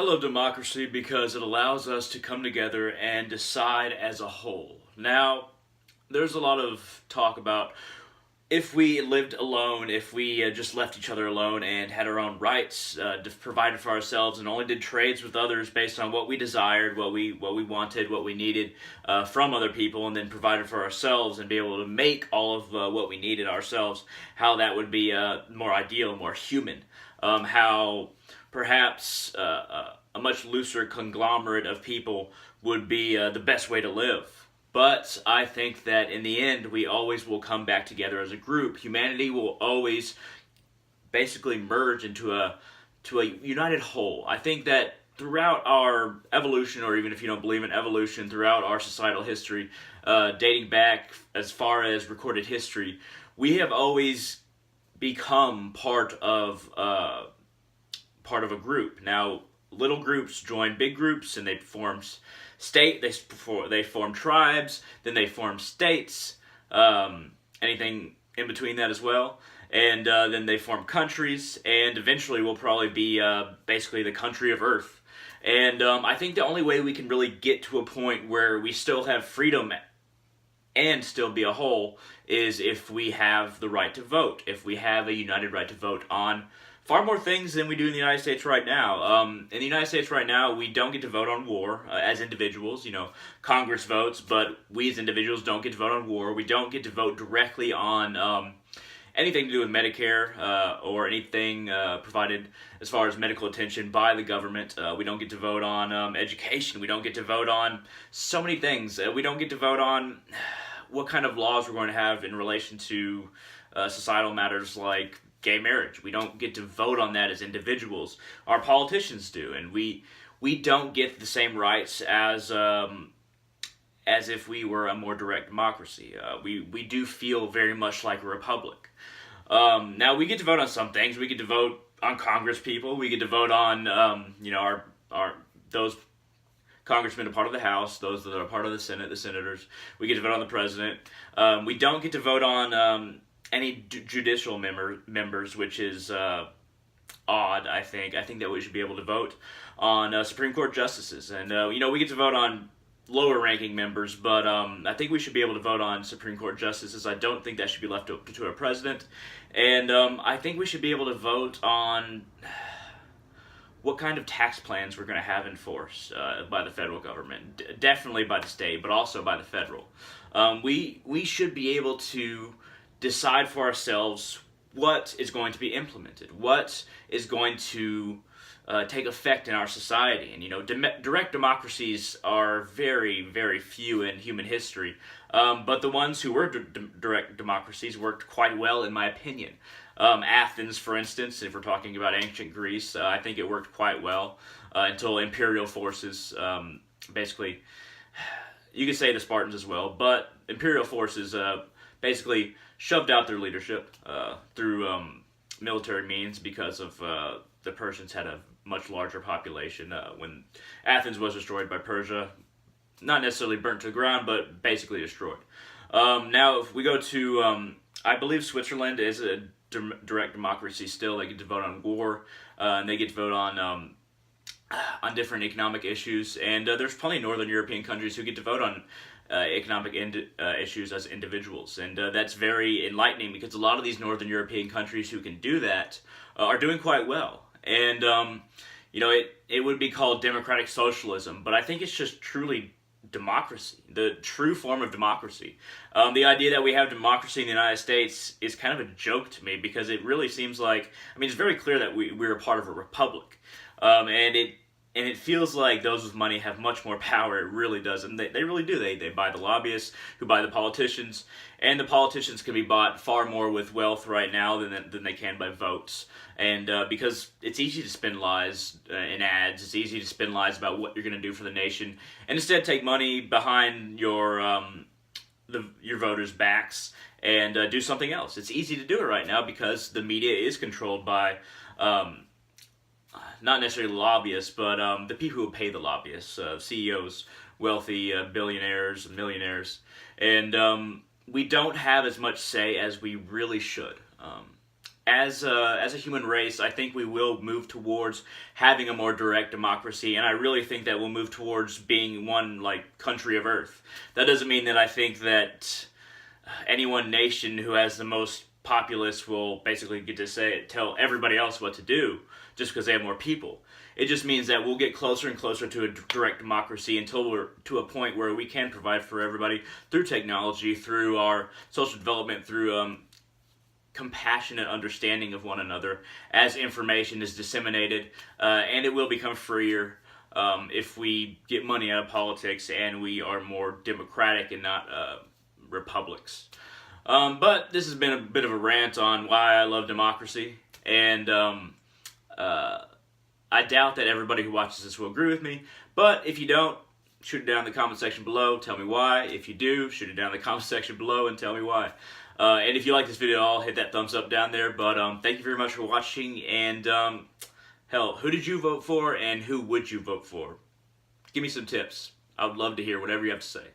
love democracy because it allows us to come together and decide as a whole. Now, there's a lot of talk about if we lived alone, if we just left each other alone and had our own rights, provided for ourselves, and only did trades with others based on what we desired, what we wanted, what we needed from other people, and then provided for ourselves and be able to make all of what we needed ourselves, how that would be more ideal, more human. How perhaps a much looser conglomerate of people would be the best way to live. But I think that in the end, we always will come back together as a group. Humanity will always basically merge into a united whole. I think that throughout our evolution, or even if you don't believe in evolution, throughout our societal history, dating back as far as recorded history, we have always become part of a group. Now, little groups join big groups, and they form they form tribes, then they form states, anything in between that as well, and then they form countries, and eventually we'll probably be basically the country of Earth. And I think the only way we can really get to a point where we still have freedom and still be a whole is if we have the right to vote, if we have a united right to vote on far more things than we do in the United States right now. In the United States right now, we don't get to vote on war as individuals. You know, Congress votes, but we as individuals don't get to vote on war. We don't get to vote directly on anything to do with Medicare or anything provided as far as medical attention by the government. We don't get to vote on education. We don't get to vote on so many things. We don't get to vote on what kind of laws we're going to have in relation to societal matters like gay marriage. We don't get to vote on that as individuals. Our politicians do, and we don't get the same rights as if we were a more direct democracy. We do feel very much like a republic. Now we get to vote on some things. We get to vote on Congress people. We get to vote on our those congressmen are part of the House, those that are part of the Senate, the senators. We get to vote on the president. We don't get to vote on any judicial members, which is odd, I think. I think that we should be able to vote on Supreme Court justices. And, we get to vote on lower-ranking members, but I think we should be able to vote on Supreme Court justices. I don't think that should be left up to a president. And I think we should be able to vote on what kind of tax plans we're going to have enforced by the federal government. Definitely by the state, but also by the federal. We should be able to decide for ourselves what is going to be implemented, what is going to take effect in our society. And, direct democracies are very, very few in human history, but the ones who were direct democracies worked quite well, in my opinion. Athens, for instance, if we're talking about ancient Greece, I think it worked quite well until imperial forces, basically, you could say the Spartans as well, but imperial forces basically shoved out their leadership through military means because of the Persians had a much larger population when Athens was destroyed by Persia. Not necessarily burnt to the ground, but basically destroyed. Now, if we go to, I believe Switzerland is a direct democracy still. They get to vote on war, and they get to vote on different economic issues. And there's plenty of Northern European countries who get to vote on economic issues as individuals, and that's very enlightening because a lot of these Northern European countries who can do that are doing quite well. And it would be called democratic socialism, but I think it's just truly democracy, the true form of democracy. The idea that we have democracy in the United States is kind of a joke to me because it really seems like, it's very clear that we're a part of a republic, and it feels like those with money have much more power. It really does. And they really do. They buy the lobbyists who buy the politicians. And the politicians can be bought far more with wealth right now than they can by votes. And because it's easy to spin lies in ads. It's easy to spin lies about what you're going to do for the nation. And instead take money behind your voters' backs and do something else. It's easy to do it right now because the media is controlled by not necessarily lobbyists, but the people who pay the lobbyists, CEOs, wealthy billionaires, millionaires, and we don't have as much say as we really should. as a human race, I think we will move towards having a more direct democracy, and I really think that we'll move towards being one like country of Earth. That doesn't mean that I think that any one nation who has the most populace will basically get to tell everybody else what to do just because they have more people. It just means that we'll get closer and closer to a direct democracy until we're to a point where we can provide for everybody through technology, through our social development, through compassionate understanding of one another as information is disseminated, and it will become freer if we get money out of politics and we are more democratic and not republics. But this has been a bit of a rant on why I love democracy, and I doubt that everybody who watches this will agree with me, but if you don't, shoot it down in the comment section below, tell me why. If you do, shoot it down in the comment section below and tell me why. And if you like this video at all, hit that thumbs up down there. But thank you very much for watching. And hell, who did you vote for and who would you vote for? Give me some tips. I would love to hear whatever you have to say.